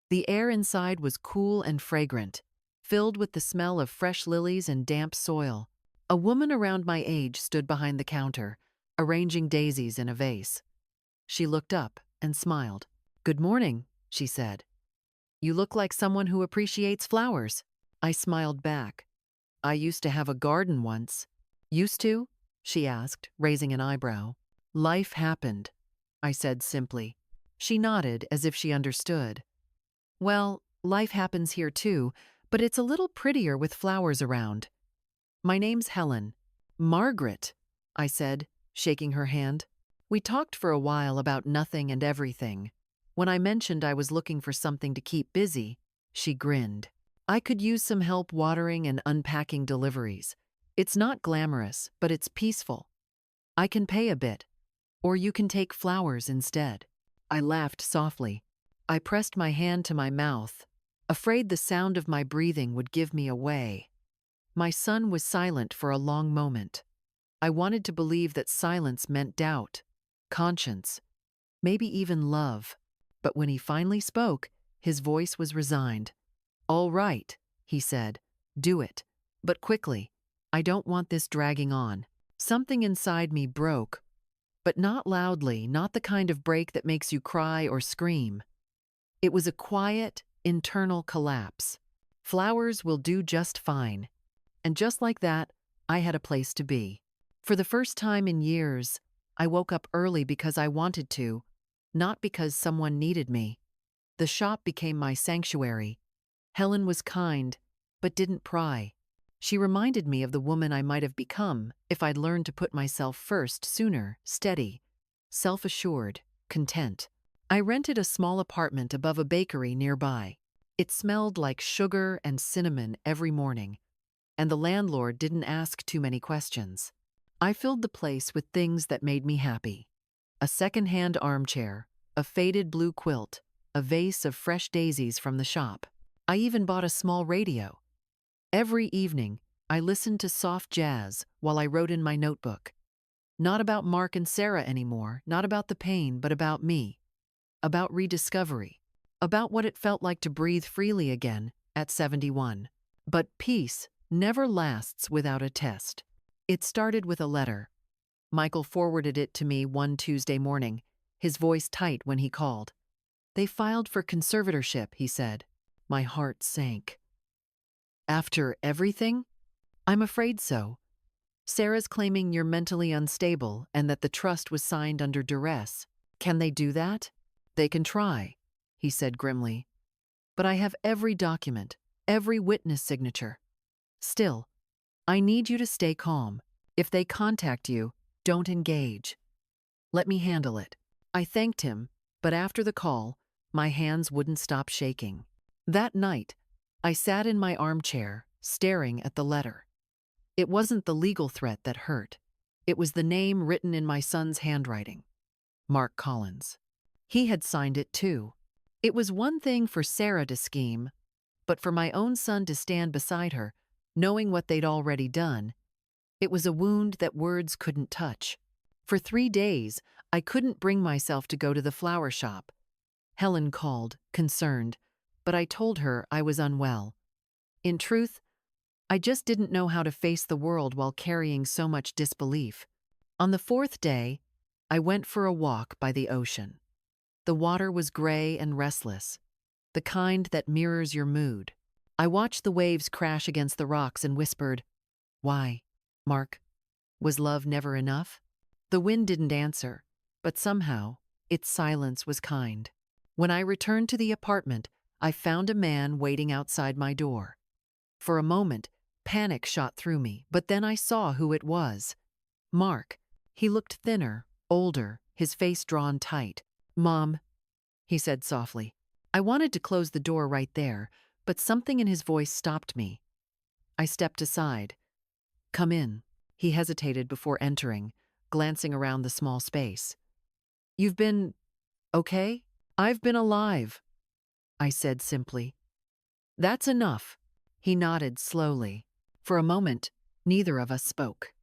The air inside was cool and fragrant, filled with the smell of fresh lilies and damp soil. A woman around my age stood behind the counter, arranging daisies in a vase. She looked up and smiled. "Good morning," she said. "You look like someone who appreciates flowers." I smiled back. "I used to have a garden once." "Used to?" she asked, raising an eyebrow. "Life happened," I said simply. She nodded as if she understood. "Well, life happens here too, but it's a little prettier with flowers around." "My name's Helen." "Margaret," I said, shaking her hand. We talked for a while about nothing and everything. When I mentioned I was looking for something to keep busy, she grinned. "I could use some help watering and unpacking deliveries. It's not glamorous, but it's peaceful. I can pay a bit, or you can take flowers instead." I laughed softly. I pressed my hand to my mouth, afraid the sound of my breathing would give me away. My son was silent for a long moment. I wanted to believe that silence meant doubt, conscience, maybe even love. But when he finally spoke, his voice was resigned. "All right," he said. "Do it. But quickly. I don't want this dragging on." Something inside me broke, but not loudly, not the kind of break that makes you cry or scream. It was a quiet, internal collapse. Flowers will do just fine. And just like that, I had a place to be. For the first time in years, I woke up early because I wanted to, not because someone needed me. The shop became my sanctuary. Helen was kind, but didn't pry. She reminded me of the woman I might have become if I'd learned to put myself first sooner, steady, self-assured, content. I rented a small apartment above a bakery nearby. It smelled like sugar and cinnamon every morning, and the landlord didn't ask too many questions. I filled the place with things that made me happy. A second-hand armchair, a faded blue quilt, a vase of fresh daisies from the shop. I even bought a small radio. Every evening, I listened to soft jazz while I wrote in my notebook. Not about Mark and Sarah anymore, not about the pain, but about me. About rediscovery. About what it felt like to breathe freely again at 71. But peace never lasts without a test. It started with a letter. Michael forwarded it to me one Tuesday morning, his voice tight when he called. "They filed for conservatorship," he said. My heart sank. "After everything?" "I'm afraid so. Sarah's claiming you're mentally unstable and that the trust was signed under duress. Can they do that?" "They can try," he said grimly. "But I have every document, every witness signature. Still, I need you to stay calm. If they contact you, don't engage. Let me handle it." I thanked him, but after the call, my hands wouldn't stop shaking. That night, I sat in my armchair, staring at the letter. It wasn't the legal threat that hurt. It was the name written in my son's handwriting. Mark Collins. He had signed it too. It was one thing for Sarah to scheme, but for my own son to stand beside her, knowing what they'd already done, it was a wound that words couldn't touch. For 3 days, I couldn't bring myself to go to the flower shop. Helen called, concerned, but I told her I was unwell. In truth, I just didn't know how to face the world while carrying so much disbelief. On the 4th day, I went for a walk by the ocean. The water was gray and restless, the kind that mirrors your mood. I watched the waves crash against the rocks and whispered, "Why, Mark? Was love never enough?" The wind didn't answer, but somehow, its silence was kind. When I returned to the apartment, I found a man waiting outside my door. For a moment, panic shot through me, but then I saw who it was. Mark. He looked thinner, older, his face drawn tight. "Mom," he said softly. I wanted to close the door right there, but something in his voice stopped me. I stepped aside. "Come in." He hesitated before entering, glancing around the small space. "You've been okay?" "I've been alive," I said simply. "That's enough." He nodded slowly. For a moment, neither of us spoke.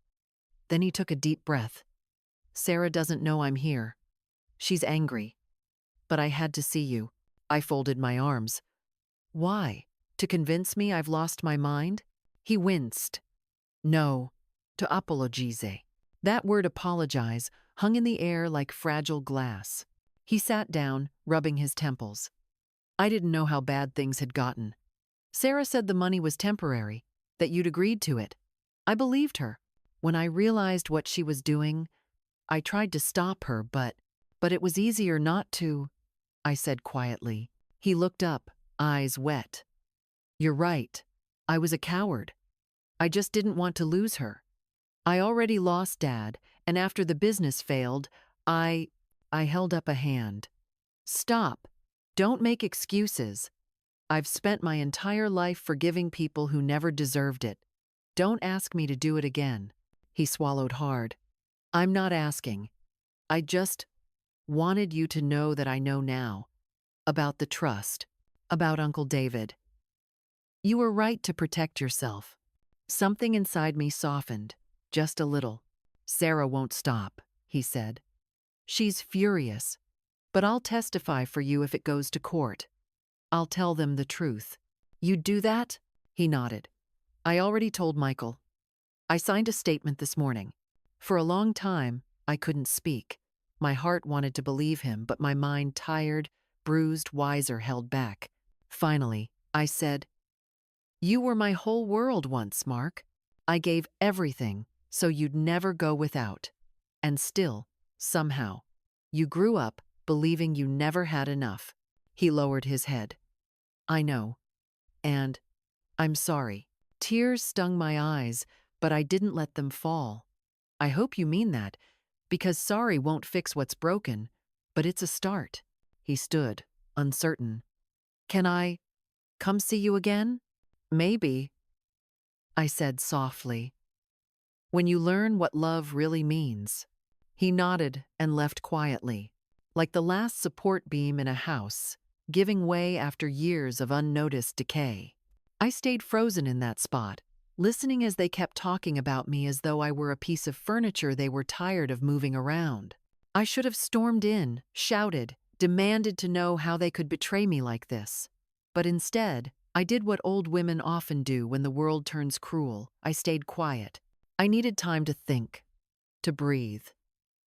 Then he took a deep breath. "Sarah doesn't know I'm here. She's angry. But I had to see you." I folded my arms. "Why? To convince me I've lost my mind?" He winced. "No, to apologize." That word apologize hung in the air like fragile glass. He sat down, rubbing his temples. "I didn't know how bad things had gotten. Sarah said the money was temporary, that you'd agreed to it. I believed her. When I realized what she was doing, I tried to stop her, but it was easier not to," I said quietly. He looked up, eyes wet. "You're right. I was a coward. I just didn't want to lose her. I already lost Dad, and after the business failed, I held up a hand. "Stop. Don't make excuses. I've spent my entire life forgiving people who never deserved it. Don't ask me to do it again." He swallowed hard. "I'm not asking. I just wanted you to know that I know now. About the trust. About Uncle David. You were right to protect yourself." Something inside me softened, just a little. "Sarah won't stop," he said. "She's furious. But I'll testify for you if it goes to court. I'll tell them the truth." "You'd do that?" He nodded. "I already told Michael. I signed a statement this morning." For a long time, I couldn't speak. My heart wanted to believe him, but my mind, tired, bruised, wiser, held back. Finally, I said, "You were my whole world once, Mark. I gave everything so you'd never go without. And still, somehow, you grew up believing you never had enough." He lowered his head. "I know. And I'm sorry." Tears stung my eyes, but I didn't let them fall. "I hope you mean that, because sorry won't fix what's broken, but it's a start." He stood, uncertain. "Can I come see you again?" "Maybe," I said softly. "When you learn what love really means." He nodded and left quietly, like the last support beam in a house, giving way after years of unnoticed decay. I stayed frozen in that spot, listening as they kept talking about me as though I were a piece of furniture they were tired of moving around. I should have stormed in, shouted, demanded to know how they could betray me like this. But instead, I did what old women often do when the world turns cruel. I stayed quiet. I needed time to think, to breathe,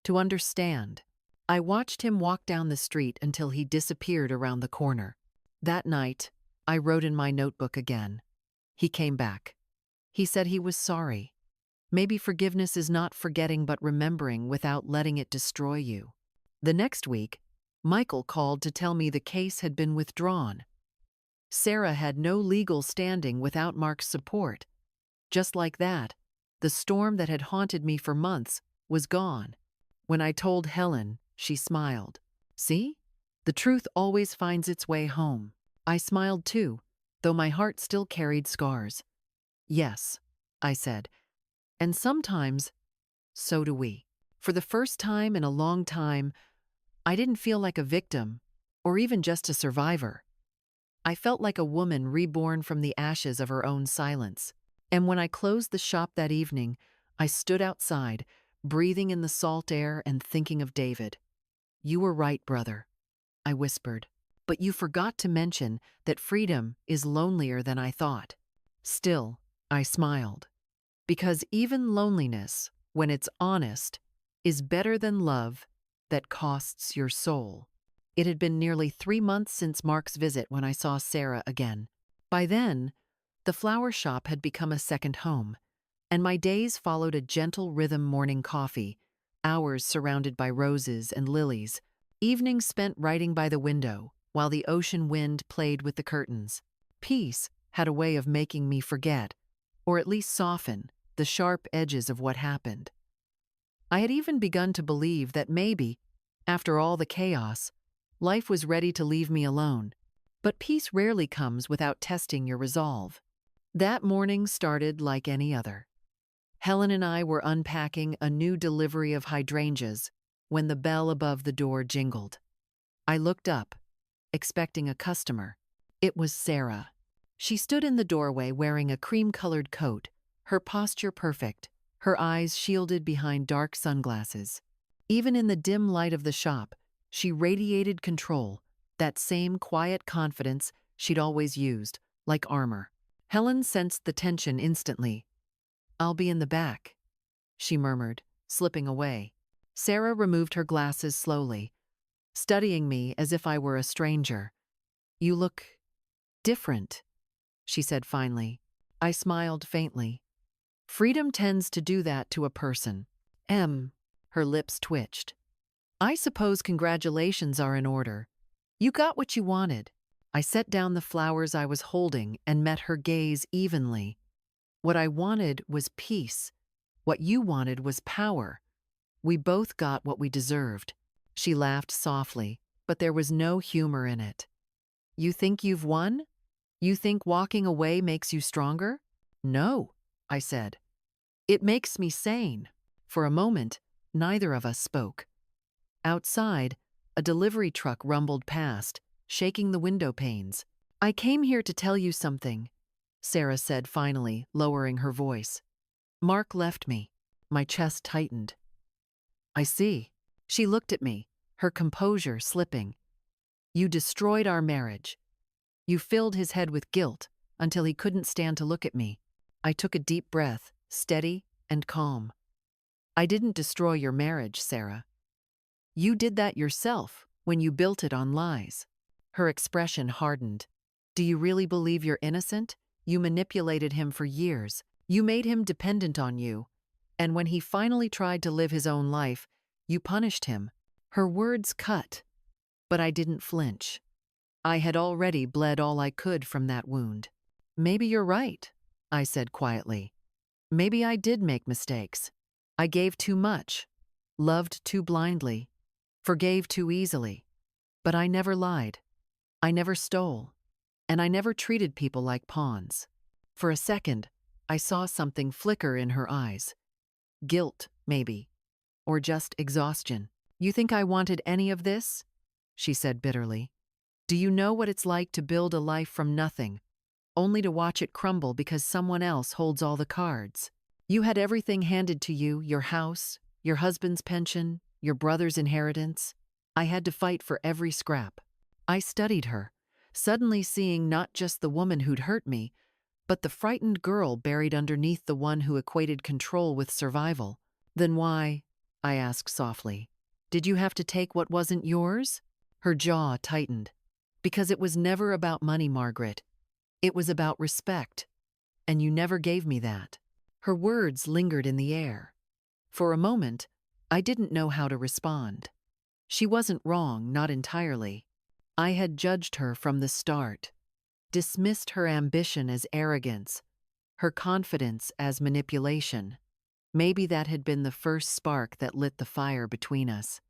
to understand. I watched him walk down the street until he disappeared around the corner. That night, I wrote in my notebook again. He came back. He said he was sorry. Maybe forgiveness is not forgetting but remembering without letting it destroy you. The next week, Michael called to tell me the case had been withdrawn. Sarah had no legal standing without Mark's support. Just like that, the storm that had haunted me for months was gone. When I told Helen, she smiled. "See? The truth always finds its way home." I smiled too, though my heart still carried scars. "Yes," I said, "and sometimes, so do we." For the first time in a long time, I didn't feel like a victim, or even just a survivor. I felt like a woman reborn from the ashes of her own silence. And when I closed the shop that evening, I stood outside, breathing in the salt air and thinking of David. "You were right, brother," I whispered. "But you forgot to mention that freedom is lonelier than I thought." Still, I smiled. Because even loneliness, when it's honest, is better than love that costs your soul. It had been nearly 3 months since Mark's visit when I saw Sarah again. By then, the flower shop had become a second home, and my days followed a gentle rhythm: morning coffee, hours surrounded by roses and lilies, evenings spent writing by the window while the ocean wind played with the curtains. Peace had a way of making me forget, or at least soften, the sharp edges of what happened. I had even begun to believe that maybe, after all the chaos, life was ready to leave me alone. But peace rarely comes without testing your resolve. That morning started like any other. Helen and I were unpacking a new delivery of hydrangeas when the bell above the door jingled. I looked up, expecting a customer. It was Sarah. She stood in the doorway wearing a cream-colored coat, her posture perfect, her eyes shielded behind dark sunglasses. Even in the dim light of the shop, she radiated control, that same quiet confidence she'd always used, like armor. Helen sensed the tension instantly. "I'll be in the back," she murmured, slipping away. Sarah removed her glasses slowly, studying me as if I were a stranger. "You look different," she said finally. I smiled faintly. Freedom tends to do that to a person. Her lips twitched. "I suppose congratulations are in order. You got what you wanted." I set down the flowers I was holding and met her gaze evenly. "What I wanted was peace. What you wanted was power. We both got what we deserved." She laughed softly, but there was no humor in it. "You think you've won? You think walking away makes you stronger?" "No," I said. "It makes me sane." For a moment, neither of us spoke. Outside, a delivery truck rumbled past, shaking the window panes. "I came here to tell you something," Sarah said finally, lowering her voice. "Mark left me." My chest tightened. "I see." She looked at me, her composure slipping. "You destroyed our marriage. You filled his head with guilt until he couldn't stand to look at me." I took a deep breath, steady and calm. I didn't destroy your marriage, Sarah. You did that yourself when you built it on lies. Her expression hardened. Do you really believe you're innocent? You manipulated him for years. You made him dependent on you. And when he finally tried to live his own life, you punished him. Her words cut, but I didn't flinch. I had already bled all I could from that wound. Maybe you're right, I said quietly. Maybe I did make mistakes. I gave too much, loved too blindly, forgave too easily. But I never lied. I never stole. And I never treated people like pawns. For a second, I saw something flicker in her eyes. Guilt, maybe. Or just exhaustion. You think I wanted any of this? She said bitterly. Do you know what it's like to build a life from nothing, only to watch it crumble because someone else holds all the cards? You had everything handed to you, your house, your husband's pension, your brother's inheritance. I had to fight for every scrap. I studied her, suddenly seeing not just the woman who'd hurt me, but the frightened girl buried underneath the one who equated control with survival. Then why, I asked softly, did you have to take what wasn't yours? Her jaw tightened. Because it was never about money, Margaret. It was about respect. And you never gave me that. Her words lingered in the air. For a moment, I didn't know how to respond. She wasn't wrong, not entirely. I had judged her from the start, dismissed her ambition as arrogance, her confidence as manipulation. Maybe that had been the first spark that lit the fire between us.